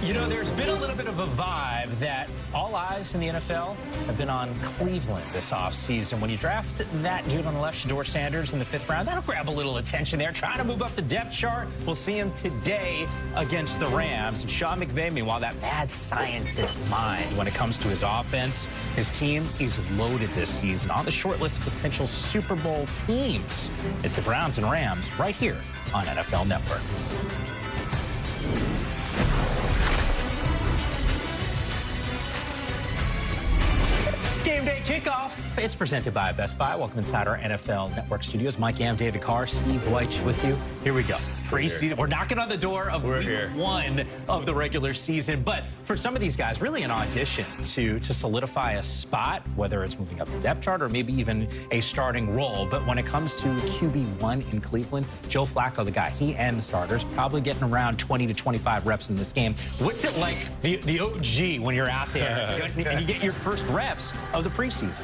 You know, there's been a little bit of a vibe that all eyes in the NFL have been on Cleveland this offseason. When you draft that dude on the left, Shedeur Sanders, in the 5th round, that'll grab a little attention there. Trying to move up the depth chart. We'll see him today against the Rams. And Sean McVay, meanwhile, that mad scientist mind when it comes to his offense. His team is loaded this season on the short list of potential Super Bowl teams. It's the Browns and Rams right here on NFL Network. It's game day kickoff. It's presented by Best Buy. Welcome inside our NFL Network studios. Mike Yam, David Carr, Steve Weich with you. Here we go. Preseason. We're knocking on the door of week one of the regular season. But for some of these guys, really an audition to solidify a spot, whether it's moving up the depth chart or maybe even a starting role. But when it comes to QB1 in Cleveland, Joe Flacco, the guy, he and the starters, probably getting around 20 to 25 reps in this game. What's it like, the OG, when you're out there and you get your first reps of the preseason?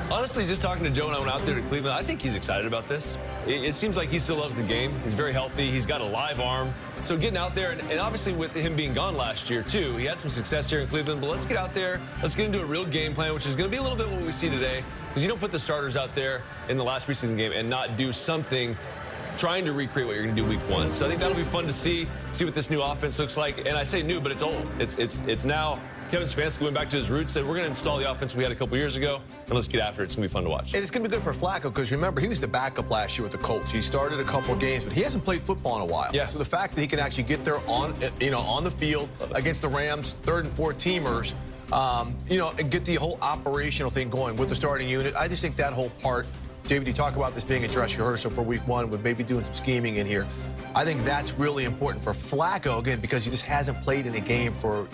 Honestly, just talking to Joe and I went out there to Cleveland, I think he's excited about this. It seems like he still loves the game. He's very healthy. He's got a live arm. So getting out there, and obviously with him being gone last year, too, he had some success here in Cleveland. But let's get out there. Let's get into a real game plan, which is going to be a little bit what we see today. Because you don't put the starters out there in the last preseason game and not do something trying to recreate what you're going to do week one. So I think that'll be fun to see what this new offense looks like. And I say new, but it's old. It's now Kevin Stefanski went back to his roots, said we're going to install the offense we had a couple years ago, and let's get after it. It's going to be fun to watch. And it's going to be good for Flacco because, remember, he was the backup last year with the Colts. He started a couple of games, but he hasn't played football in a while. Yeah. So the fact that he can actually get there on the field against the Rams, 3rd and 4th teamers, and get the whole operational thing going with the starting unit, I just think that whole part, David, you talk about this being a dress rehearsal for week one with maybe doing some scheming in here. I think that's really important for Flacco, again, because he just hasn't played in a game for,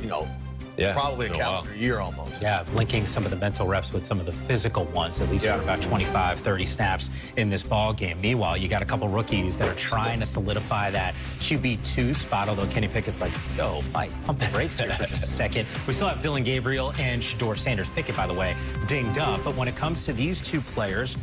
probably a calendar year almost. Yeah, linking some of the mental reps with some of the physical ones, at least for about 25, 30 snaps in this ball game. Meanwhile, you got a couple rookies that are trying to solidify that QB2 spot, although Kenny Pickett's like, yo, Mike, pump the brakes there for just a second. We still have Dillon Gabriel and Shedeur Sanders. Pickett, by the way, dinged up. But when it comes to these two players,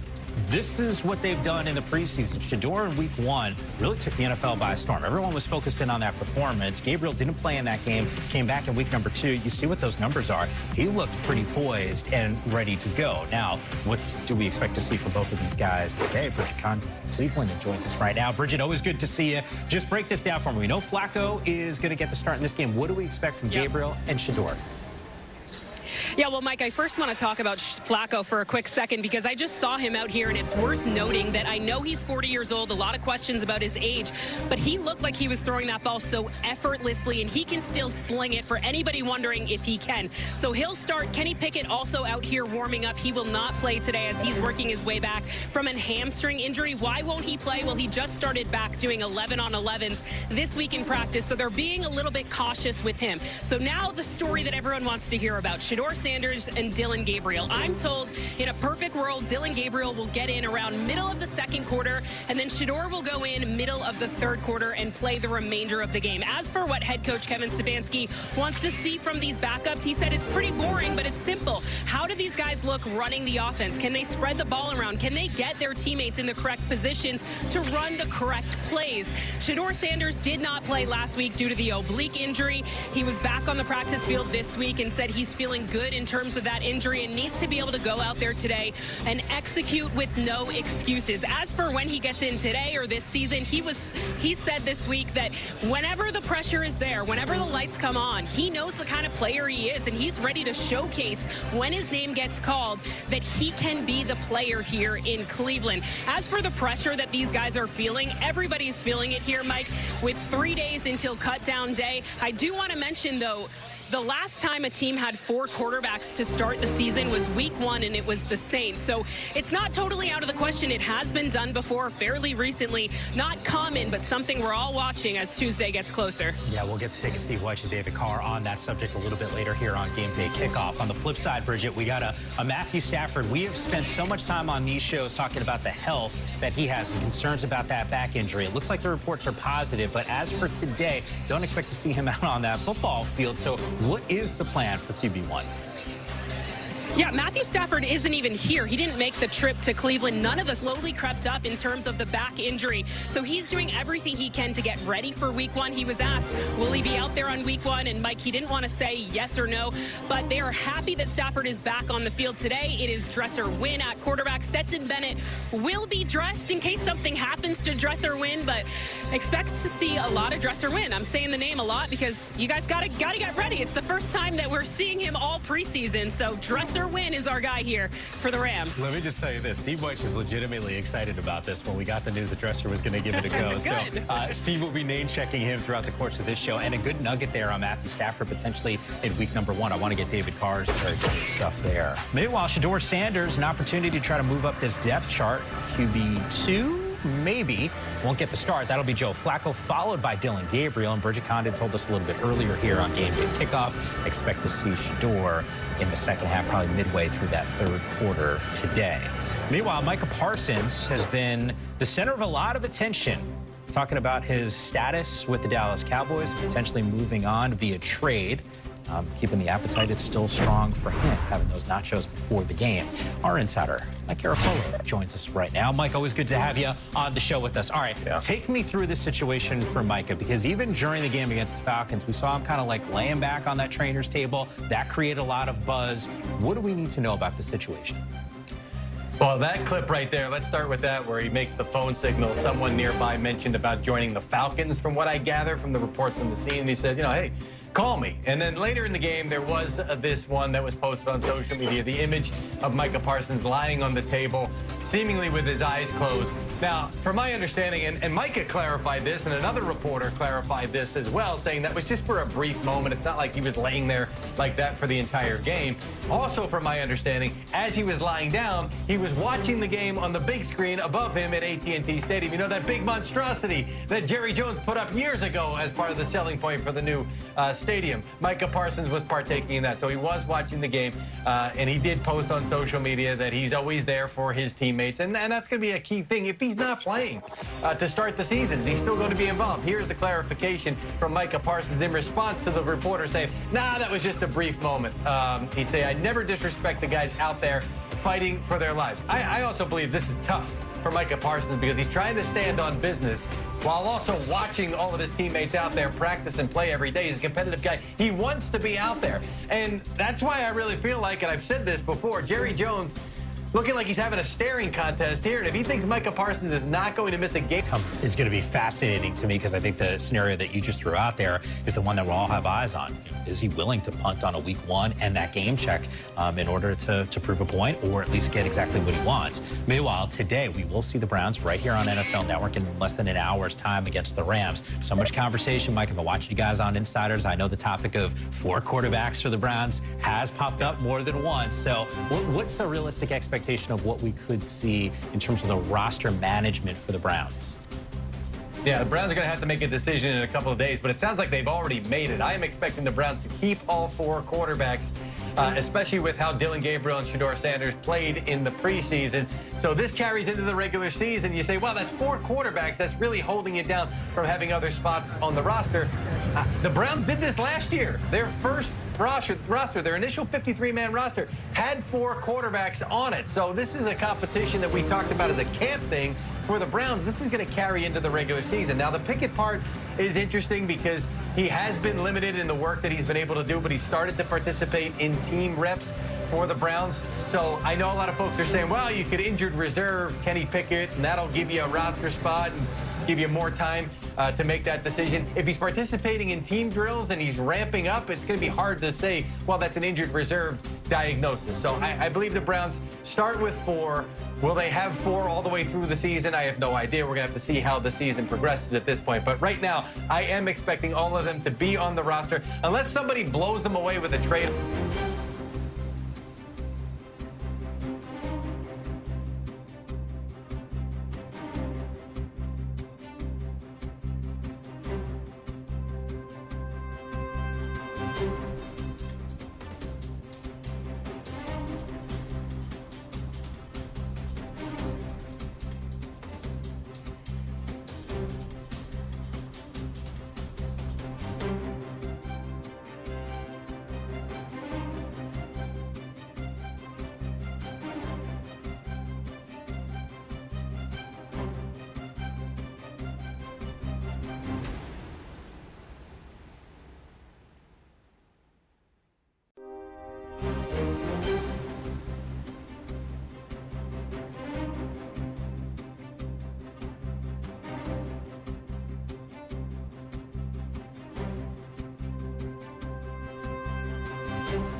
this is what they've done in the preseason. Shedeur in week one really took the NFL by storm. Everyone was focused in on that performance. Gabriel didn't play in that game, came back in week number 2. You see what those numbers are. He looked pretty poised and ready to go. Now, what do we expect to see from both of these guys today? Bridget Contis in Cleveland joins us right now. Bridget, always good to see you. Just break this down for me. We know Flacco is going to get the start in this game. What do we expect from Gabriel and Shedeur? Yeah, well, Mike, I first want to talk about Flacco for a quick second because I just saw him out here, and it's worth noting that I know he's 40 years old, a lot of questions about his age, but he looked like he was throwing that ball so effortlessly, and he can still sling it for anybody wondering if he can. So he'll start. Kenny Pickett also out here warming up. He will not play today as he's working his way back from a hamstring injury. Why won't he play? Well, he just started back doing 11-on-11s this week in practice, so they're being a little bit cautious with him. So now the story that everyone wants to hear about, Shedeur Sanders and Dillon Gabriel. I'm told in a perfect world, Dillon Gabriel will get in around middle of the 2nd quarter, and then Shedeur will go in middle of the 3rd quarter and play the remainder of the game. As for what head coach Kevin Stefanski wants to see from these backups, he said it's pretty boring, but it's simple. How do these guys look running the offense? Can they spread the ball around? Can they get their teammates in the correct positions to run the correct plays? Shedeur Sanders did not play last week due to the oblique injury. He was back on the practice field this week and said he's feeling good in terms of that injury and needs to be able to go out there today and execute with no excuses. As for when he gets in today or this season, he said this week that whenever the pressure is there, whenever the lights come on, he knows the kind of player he is, and he's ready to showcase when his name gets called that he can be the player here in Cleveland. As for the pressure that these guys are feeling, everybody's feeling it here, Mike, with 3 days until cut down day. I do want to mention, though, the last time a team had 4 quarterbacks to start the season was week 1, and it was the Saints. So it's not totally out of the question. It has been done before fairly recently. Not common, but something we're all watching as Tuesday gets closer. Yeah, we'll get to take a Steve Weich and David Carr on that subject a little bit later here on Game Day Kickoff. On the flip side, Bridget, we got a Matthew Stafford. We have spent so much time on these shows talking about the health that he has and concerns about that back injury. It looks like the reports are positive, but as for today, don't expect to see him out on that football field. So what is the plan for QB1? Yeah, Matthew Stafford isn't even here. He didn't make the trip to Cleveland. None of us slowly crept up in terms of the back injury. So he's doing everything he can to get ready for week 1. He was asked, will he be out there on week 1? And Mike, he didn't want to say yes or no, but they are happy that Stafford is back on the field today. It is Dresser Wynn at quarterback. Stetson Bennett will be dressed in case something happens to Dresser Wynn, but expect to see a lot of Dresser Wynn. I'm saying the name a lot because you guys gotta get ready. It's the first time that we're seeing him all preseason. So Dresser Wynn is our guy here for the Rams. Let me just tell you this. Steve Weich is legitimately excited about this when we got the news that Dresser was going to give it a go. So Steve will be name-checking him throughout the course of this show. And a good nugget there on Matthew Stafford potentially in week number 1. I want to get David Carr's stuff there. Meanwhile, Shedeur Sanders, an opportunity to try to move up this depth chart. QB2. Maybe won't get the start. That'll be Joe Flacco, followed by Dylan Gabriel. And Bridget Condon told us a little bit earlier here on Game Day Kickoff. Expect to see Shedeur in the second half, probably midway through that third quarter today. Meanwhile, Micah Parsons has been the center of a lot of attention, talking about his status with the Dallas Cowboys, potentially moving on via trade. Keeping the appetite, it's still strong for him, having those nachos before the game. Our insider, Mike Garafolo, joins us right now. Mike, always good to have you on the show with us. All right, take me through this situation for Micah, because even during the game against the Falcons, we saw him kind of like laying back on that trainer's table. That created a lot of buzz. What do we need to know about the situation? Well, that clip right there, let's start with that, where he makes the phone signal. Someone nearby mentioned about joining the Falcons, from what I gather from the reports on the scene. He said, you know, hey, call me. And then later in the game, there was this one that was posted on social media, the image of Micah Parsons lying on the table, seemingly with his eyes closed. Now, from my understanding, and Micah clarified this, and another reporter clarified this as well, saying that was just for a brief moment. It's not like he was laying there like that for the entire game. Also, from my understanding, as he was lying down, he was watching the game on the big screen above him at AT&T Stadium. You know, that big monstrosity that Jerry Jones put up years ago as part of the selling point for the new stadium. Micah Parsons was partaking in that, so he was watching the game, and he did post on social media that he's always there for his teammates, and that's going to be a key thing. If he's not playing to start the season, he's still going to be involved. Here's the clarification from Micah Parsons in response to the reporter saying, nah, that was just a brief moment. He'd say, I never disrespect the guys out there fighting for their lives. I also believe this is tough for Micah Parsons because he's trying to stand on business while also watching all of his teammates out there practice and play every day. He's a competitive guy. He wants to be out there. And that's why I really feel like, and I've said this before, Jerry Jones looking like he's having a staring contest here. And if he thinks Micah Parsons is not going to miss a game, is going to be fascinating to me, because I think the scenario that you just threw out there is the one that we'll all have eyes on. Is he willing to punt on a week 1 and that game check in order to prove a point, or at least get exactly what he wants? Meanwhile, today we will see the Browns right here on NFL Network in less than an hour's time against the Rams. So much conversation, Mike. I've been watching you guys on Insiders. I know the topic of 4 quarterbacks for the Browns has popped up more than once. So what's a realistic expectation of what we could see in terms of the roster management for the Browns? Yeah, the Browns are going to have to make a decision in a couple of days, but it sounds like they've already made it. I am expecting the Browns to keep all 4 quarterbacks, especially with how Dylan Gabriel and Shedeur Sanders played in the preseason. So this carries into the regular season. You say, well, that's 4 quarterbacks. That's really holding it down from having other spots on the roster. The Browns did this last year. Their first roster, their initial 53-man roster, had 4 quarterbacks on it. So this is a competition that we talked about as a camp thing for the Browns. This is going to carry into the regular season. Now, the Pickett part is interesting because he has been limited in the work that he's been able to do, but he started to participate in team reps for the Browns. So I know a lot of folks are saying, well, you could injured reserve Kenny Pickett, and that'll give you a roster spot and give you more time to make that decision. If he's participating in team drills and he's ramping up, it's going to be hard to say, well, that's an injured reserve diagnosis. So I believe the Browns start with 4. Will they have 4 all the way through the season? I have no idea. We're going to have to see how the season progresses at this point. But right now, I am expecting all of them to be on the roster unless somebody blows them away with a trade. you.